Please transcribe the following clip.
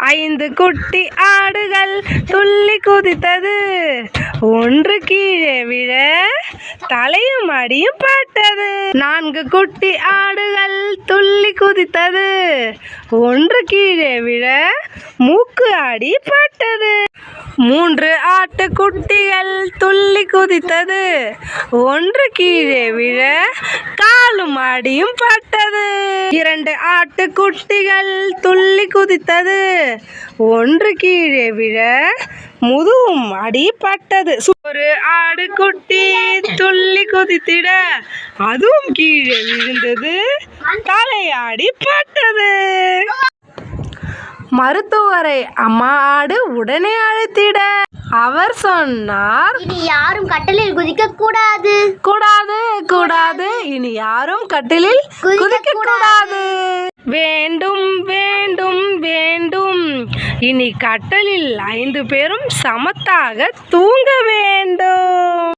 5 குட்டி ஆடுகள் துள்ளி குதித்தது. ஒன்று கீழே விழ தலையும் அடியும் பட்டது. 4 குட்டி ஆடுகள் துள்ளி குதித்தது. ஒன்று கீழே விழ மூக்கு அடி பட்டது. 3 ஆட்டுக்குட்டிகள் துள்ளி குதித்தது. ஒன்று கீழே விழ காலும் அடியும் பட்டது. 2 ஆட்டுக்குட்டிகள் துள்ளி குதித்தது. ஒன்று கீழே விழ முதுகும் அடிபட்டது. ஒரு ஆடுகுட்டி துள்ளி குதித்திட அதுவும் கீழே விழுந்தது. தலையாடி பட்டது. மருத்துவரை அம்மா ஆடு உடனே அழைத்திட அவர் சொன்னார், இனி யாரும் கட்டிலில் குதிக்க கூடாது. கூடாது கூடாது இனி யாரும் கட்டிலில் குதிக்க கூடாது. வேண்டும் வேண்டும் வேண்டும் இனி கட்டிலில் 5 பேரும் சமத்தாக தூங்க வேண்டும்.